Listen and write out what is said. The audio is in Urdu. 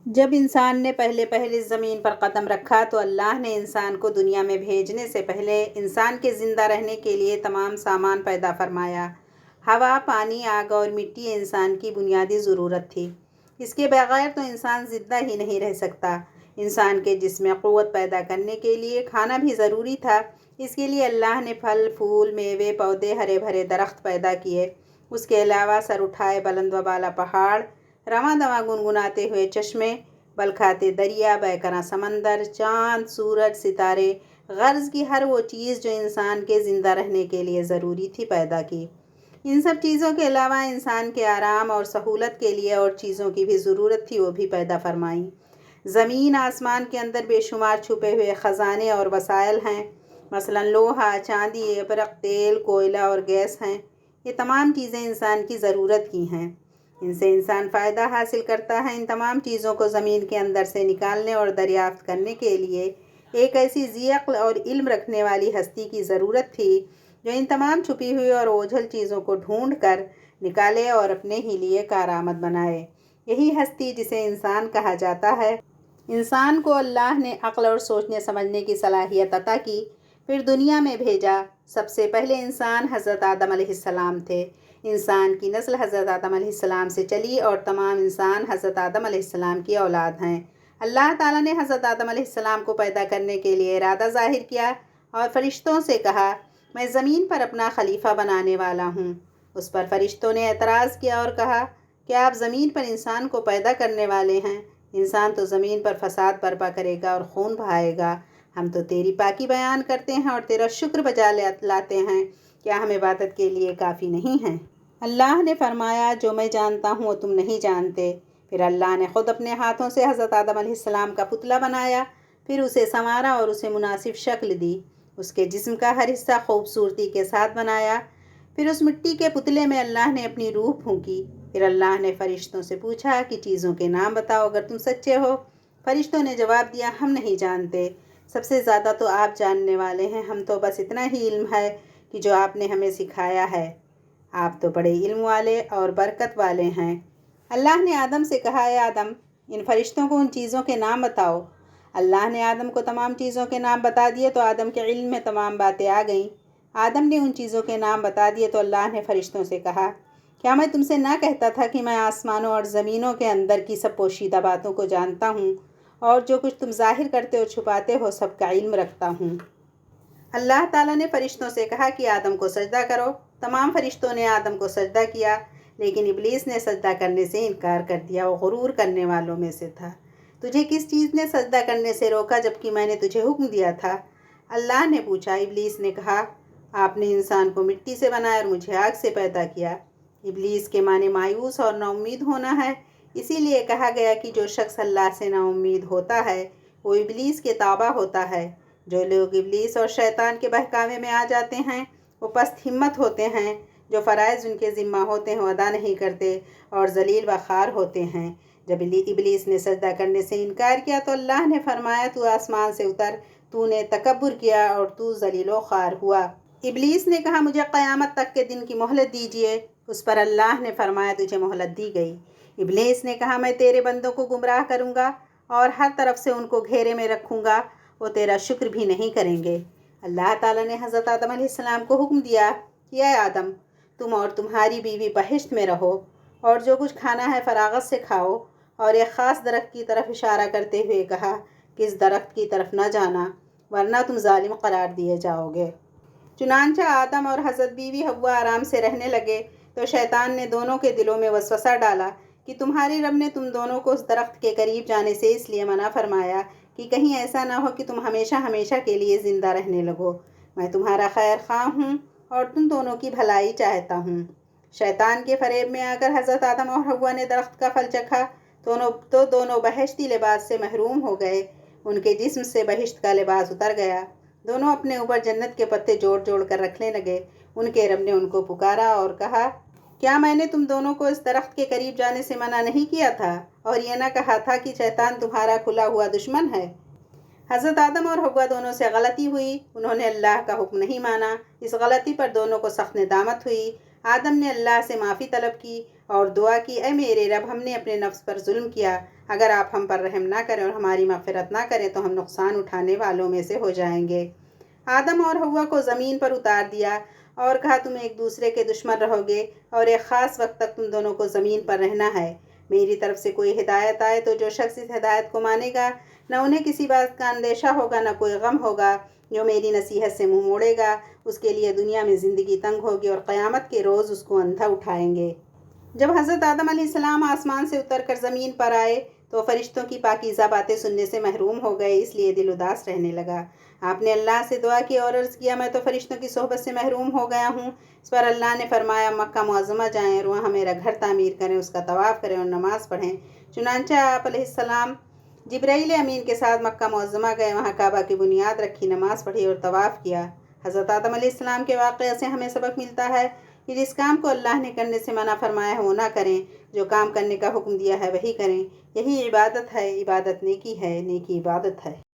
جب انسان نے پہلے اس زمین پر قدم رکھا تو اللہ نے انسان کو دنیا میں بھیجنے سے پہلے انسان کے زندہ رہنے کے لیے تمام سامان پیدا فرمایا۔ ہوا، پانی، آگ اور مٹی انسان کی بنیادی ضرورت تھی۔ اس کے بغیر تو انسان زندہ ہی نہیں رہ سکتا۔ انسان کے جسم میں قوت پیدا کرنے کے لیے کھانا بھی ضروری تھا۔ اس کے لیے اللہ نے پھل، پھول، میوے، پودے، ہرے بھرے درخت پیدا کیے۔ اس کے علاوہ سر اٹھائے بلند و بالا پہاڑ، رواں دواں گنگناتے ہوئے چشمے، بلکھاتے دریا، بہکراں سمندر، چاند، سورج، ستارے، غرض کی ہر وہ چیز جو انسان کے زندہ رہنے کے لیے ضروری تھی پیدا کی۔ ان سب چیزوں کے علاوہ انسان کے آرام اور سہولت کے لیے اور چیزوں کی بھی ضرورت تھی، وہ بھی پیدا فرمائیں۔ زمین آسمان کے اندر بے شمار چھپے ہوئے خزانے اور وسائل ہیں، مثلاً لوہا، چاندی، ابرق، تیل، کوئلہ اور گیس ہیں۔ یہ تمام چیزیں انسان کی ضرورت کی ہیں۔ ان سے انسان فائدہ حاصل کرتا ہے۔ ان تمام چیزوں کو زمین کے اندر سے نکالنے اور دریافت کرنے کے لیے ایک ایسی ذی عقل اور علم رکھنے والی ہستی کی ضرورت تھی جو ان تمام چھپی ہوئی اور اوجھل چیزوں کو ڈھونڈ کر نکالے اور اپنے ہی لیے کارآمد بنائے۔ یہی ہستی جسے انسان کہا جاتا ہے۔ انسان کو اللہ نے عقل اور سوچنے سمجھنے کی صلاحیت عطا کی، پھر دنیا میں بھیجا۔ سب سے پہلے انسان حضرت آدم علیہ السلام تھے۔ انسان کی نسل حضرت آدم علیہ السلام سے چلی اور تمام انسان حضرت آدم علیہ السلام کی اولاد ہیں۔ اللہ تعالیٰ نے حضرت آدم علیہ السلام کو پیدا کرنے کے لیے ارادہ ظاہر کیا اور فرشتوں سے کہا، میں زمین پر اپنا خلیفہ بنانے والا ہوں۔ اس پر فرشتوں نے اعتراض کیا اور کہا کہ آپ زمین پر انسان کو پیدا کرنے والے ہیں؟ انسان تو زمین پر فساد برپا کرے گا اور خون بہائے گا۔ ہم تو تیری پاکی بیان کرتے ہیں اور تیرا شکر بجا لاتے ہیں، کیا ہم عبادت کے لیے کافی نہیں ہیں؟ اللہ نے فرمایا، جو میں جانتا ہوں وہ تم نہیں جانتے۔ پھر اللہ نے خود اپنے ہاتھوں سے حضرت آدم علیہ السلام کا پتلا بنایا، پھر اسے سنوارا اور اسے مناسب شکل دی۔ اس کے جسم کا ہر حصہ خوبصورتی کے ساتھ بنایا۔ پھر اس مٹی کے پتلے میں اللہ نے اپنی روح پھونکی۔ پھر اللہ نے فرشتوں سے پوچھا کہ چیزوں کے نام بتاؤ اگر تم سچے ہو۔ فرشتوں نے جواب دیا، ہم نہیں جانتے، سب سے زیادہ تو آپ جاننے والے ہیں، ہم تو بس اتنا ہی علم ہے کہ جو آپ نے ہمیں سکھایا ہے۔ آپ تو بڑے علم والے اور برکت والے ہیں۔ اللہ نے آدم سے کہا، اے آدم، ان فرشتوں کو ان چیزوں کے نام بتاؤ۔ اللہ نے آدم کو تمام چیزوں کے نام بتا دیے تو آدم کے علم میں تمام باتیں آ گئیں۔ آدم نے ان چیزوں کے نام بتا دیے تو اللہ نے فرشتوں سے کہا، کیا میں تم سے نہ کہتا تھا کہ میں آسمانوں اور زمینوں کے اندر کی سب پوشیدہ باتوں کو جانتا ہوں اور جو کچھ تم ظاہر کرتے اور چھپاتے ہو سب کا علم رکھتا ہوں۔ اللہ تعالیٰ نے فرشتوں سے کہا کہ آدم کو سجدہ کرو۔ تمام فرشتوں نے آدم کو سجدہ کیا، لیکن ابلیس نے سجدہ کرنے سے انکار کر دیا، وہ غرور کرنے والوں میں سے تھا۔ تجھے کس چیز نے سجدہ کرنے سے روکا جبکہ میں نے تجھے حکم دیا تھا؟ اللہ نے پوچھا۔ ابلیس نے کہا، آپ نے انسان کو مٹی سے بنایا اور مجھے آگ سے پیدا کیا۔ ابلیس کے معنی مایوس اور نا امید ہونا ہے، اسی لیے کہا گیا کہ جو شخص اللہ سے نا امید ہوتا ہے وہ ابلیس کے تابع ہوتا ہے۔ جو لوگ ابلیس اور شیطان کے بہکاوے میں آ جاتے ہیں وہ پست ہمت ہوتے ہیں، جو فرائض ان کے ذمہ ہوتے ہیں وہ ادا نہیں کرتے اور ذلیل و خوار ہوتے ہیں۔ جب ابلیس نے سجدہ کرنے سے انکار کیا تو اللہ نے فرمایا، تو آسمان سے اتر، تو نے تکبر کیا اور تو ذلیل و خوار ہوا۔ ابلیس نے کہا، مجھے قیامت تک کے دن کی مہلت دیجیے۔ اس پر اللہ نے فرمایا، تجھے مہلت دی گئی۔ ابلیس نے کہا، میں تیرے بندوں کو گمراہ کروں گا اور ہر طرف سے ان کو گھیرے میں رکھوں گا، وہ تیرا شکر بھی نہیں کریں گے۔ اللہ تعالیٰ نے حضرت آدم علیہ السلام کو حکم دیا کہ اے آدم، تم اور تمہاری بیوی بہشت میں رہو اور جو کچھ کھانا ہے فراغت سے کھاؤ، اور ایک خاص درخت کی طرف اشارہ کرتے ہوئے کہا کہ اس درخت کی طرف نہ جانا ورنہ تم ظالم قرار دیے جاؤ گے۔ چنانچہ آدم اور حضرت بیوی حوا آرام سے رہنے لگے تو شیطان نے دونوں کے دلوں میں وسوسہ ڈالا کہ تمہارے رب نے تم دونوں کو اس درخت کے قریب جانے سے اس لیے منع فرمایا کہ کہیں ایسا نہ ہو کہ تم ہمیشہ ہمیشہ کے لیے زندہ رہنے لگو۔ میں تمہارا خیر خواہ ہوں اور تم دونوں کی بھلائی چاہتا ہوں۔ شیطان کے فریب میں آ کر حضرت آدم اور حوا نے درخت کا پھل چکھا تو دونوں بہشتی لباس سے محروم ہو گئے۔ ان کے جسم سے بہشت کا لباس اتر گیا۔ دونوں اپنے اوپر جنت کے پتے جوڑ جوڑ کر رکھنے لگے۔ ان کے رب نے ان کو پکارا اور کہا، کیا میں نے تم دونوں کو اس درخت کے قریب جانے سے منع نہیں کیا تھا اور یہ نہ کہا تھا کہ شیطان تمہارا کھلا ہوا دشمن ہے؟ حضرت آدم اور حوا دونوں سے غلطی ہوئی، انہوں نے اللہ کا حکم نہیں مانا۔ اس غلطی پر دونوں کو سخت ندامت ہوئی۔ آدم نے اللہ سے معافی طلب کی اور دعا کی، اے میرے رب، ہم نے اپنے نفس پر ظلم کیا، اگر آپ ہم پر رحم نہ کریں اور ہماری مغفرت نہ کریں تو ہم نقصان اٹھانے والوں میں سے ہو جائیں گے۔ آدم اور حوا کو زمین پر اتار دیا اور کہا تم ایک دوسرے کے دشمن رہو گے اور ایک خاص وقت تک تم دونوں کو زمین پر رہنا ہے۔ میری طرف سے کوئی ہدایت آئے تو جو شخص اس ہدایت کو مانے گا نہ انہیں کسی بات کا اندیشہ ہوگا نہ کوئی غم ہوگا۔ جو میری نصیحت سے منہ موڑے گا اس کے لیے دنیا میں زندگی تنگ ہوگی اور قیامت کے روز اس کو اندھا اٹھائیں گے۔ جب حضرت آدم علیہ السلام آسمان سے اتر کر زمین پر آئے تو فرشتوں کی پاکیزہ باتیں سننے سے محروم ہو گئے، اس لیے دل اداس رہنے لگا۔ آپ نے اللہ سے دعا کی اور عرض کیا میں تو فرشتوں کی صحبت سے محروم ہو گیا ہوں۔ اس پر اللہ نے فرمایا مکہ معظمہ جائیں اور وہاں میرا گھر تعمیر کریں، اس کا طواف کریں اور نماز پڑھیں۔ چنانچہ آپ علیہ السلام جبرائیل امین کے ساتھ مکہ معظمہ گئے، وہاں کعبہ کی بنیاد رکھی، نماز پڑھی اور طواف کیا۔ حضرت آدم علیہ السلام کے واقعہ سے ہمیں سبق ملتا ہے کہ جس کام کو اللہ نے کرنے سے منع فرمایا ہے وہ نہ کریں، جو کام کرنے کا حکم دیا ہے وہی کریں۔ یہی عبادت ہے، عبادت نیکی ہے، نیکی عبادت ہے۔